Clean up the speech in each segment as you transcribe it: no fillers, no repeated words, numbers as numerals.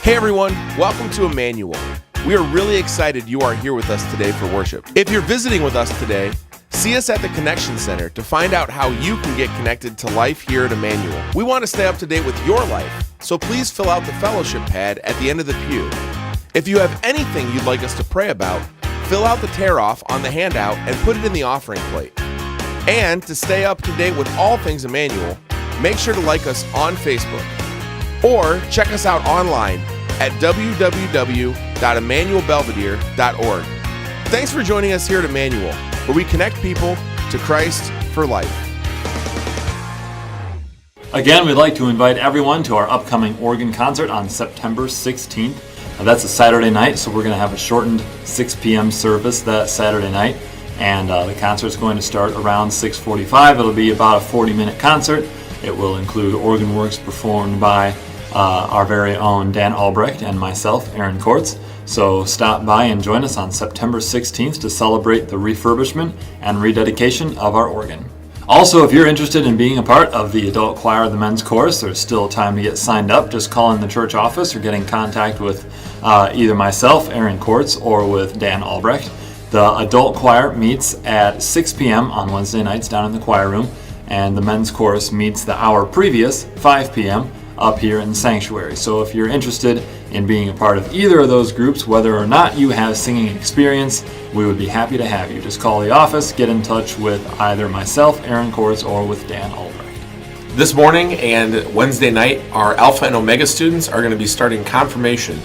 Hey everyone, welcome to Emmanuel. We are really excited you are here with us today for worship. If you're visiting with us today, see us at the Connection Center to find out how you can get connected to life here at Emmanuel. We want to stay up to date with your life, so please fill out the fellowship pad at the end of the pew. If you have anything you'd like us to pray about, fill out the tear-off on the handout and put it in the offering plate. And to stay up to date with all things Emmanuel, make sure to like us on Facebook or check us out online at www.emmanuelbelvedere.org. Thanks for joining us here at Emmanuel, where we connect people to Christ for life. Again, we'd like to invite everyone to our upcoming organ concert on September 16th. That's a Saturday night, so we're going to have a shortened 6 p.m. service that Saturday night. And the concert's going to start around 6:45. It'll be about a 40-minute concert. It will include organ works performed by our very own Dan Albrecht and myself, Aaron Kortz. So stop by and join us on September 16th to celebrate the refurbishment and rededication of our organ. Also, if you're interested in being a part of the adult choir or the men's chorus, there's still time to get signed up. Just call in the church office or get in contact with either myself, Aaron Kortz, or with Dan Albrecht. The adult choir meets at 6 p.m. on Wednesday nights down in the choir room, and the men's chorus meets the hour previous, 5 p.m., up here in the sanctuary. So if you're interested in being a part of either of those groups, whether or not you have singing experience, we would be happy to have you. Just call the office, get in touch with either myself, Aaron Kortz, or with Dan Albrecht. This morning and Wednesday night, our Alpha and Omega students are going to be starting confirmation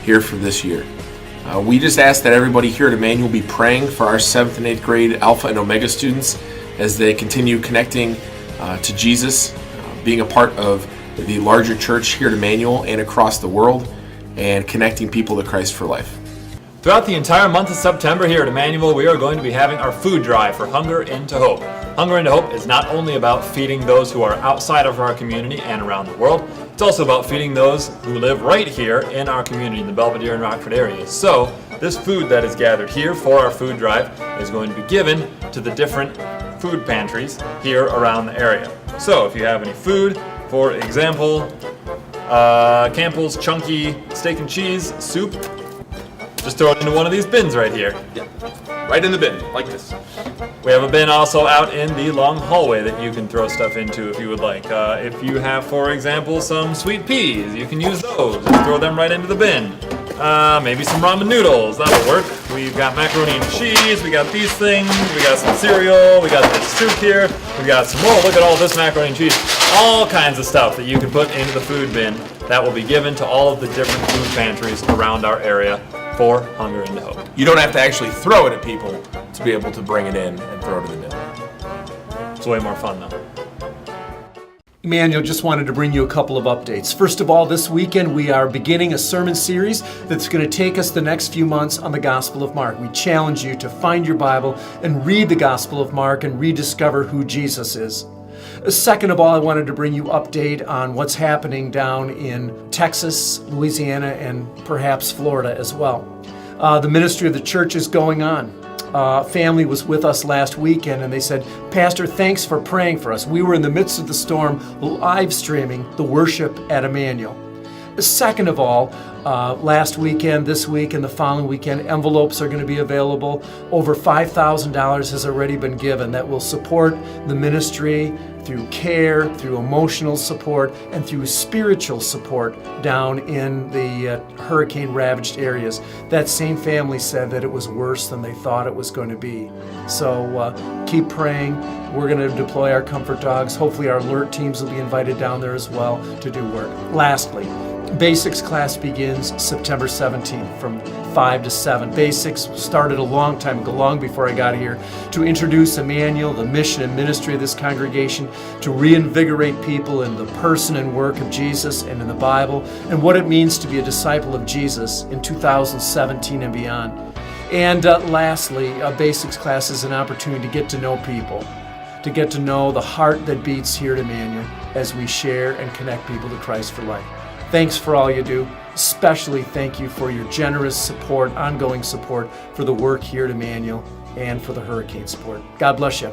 here for this year. We just ask that everybody here at Emmanuel be praying for our 7th and 8th grade Alpha and Omega students as they continue connecting to Jesus, being a part of the larger church here at Emmanuel and across the world, and connecting people to Christ for life. Throughout the entire month of September here at Emmanuel, we are going to be having our food drive for Hunger into Hope. Hunger into Hope is not only about feeding those who are outside of our community and around the world, it's also about feeding those who live right here in our community, in the Belvedere and Rockford areas. So, this food that is gathered here for our food drive is going to be given to the different food pantries here around the area. So, if you have any food, for example, Campbell's Chunky Steak and Cheese Soup, just throw it into one of these bins right here. Yeah, right in the bin, like this. We have a bin also out in the long hallway that you can throw stuff into if you would like. If you have, for example, some sweet peas, you can use those and throw them right into the bin. Maybe some ramen noodles, that'll work. We've got macaroni and cheese, we got these things, we got some cereal, we got this soup here, we got some more. Look at all this macaroni and cheese. All kinds of stuff that you can put into the food bin that will be given to all of the different food pantries around our area for Hunger into Hope. You don't have to actually throw it at people to be able to bring it in and throw it in the bin. It's way more fun though. Emmanuel, just wanted to bring you a couple of updates. First of all, this weekend we are beginning a sermon series that's going to take us the next few months on the Gospel of Mark. We challenge you to find your Bible and read the Gospel of Mark and rediscover who Jesus is. Second of all, I wanted to bring you update on what's happening down in Texas, Louisiana, and perhaps Florida as well. The ministry of the church is going on. Family was with us last weekend and they said, "Pastor, thanks for praying for us. We were in the midst of the storm live streaming the worship at Emmanuel." Second of all, last weekend, this week, and the following weekend, envelopes are going to be available. Over $5,000 has already been given that will support the ministry through care, through emotional support, and through spiritual support down in the hurricane-ravaged areas. That same family said that it was worse than they thought it was going to be. So keep praying. We're going to deploy our comfort dogs. Hopefully our alert teams will be invited down there as well to do work. Lastly, Basics class begins September 17th from 5 to 7. Basics started a long time ago, long before I got here, to introduce Emmanuel, the mission and ministry of this congregation, to reinvigorate people in the person and work of Jesus and in the Bible, and what it means to be a disciple of Jesus in 2017 and beyond. And lastly, a Basics class is an opportunity to get to know people, to get to know the heart that beats here at Emmanuel as we share and connect people to Christ for life. Thanks for all you do. Especially thank you for your generous support, ongoing support for the work here at Emmanuel and for the hurricane support. God bless you.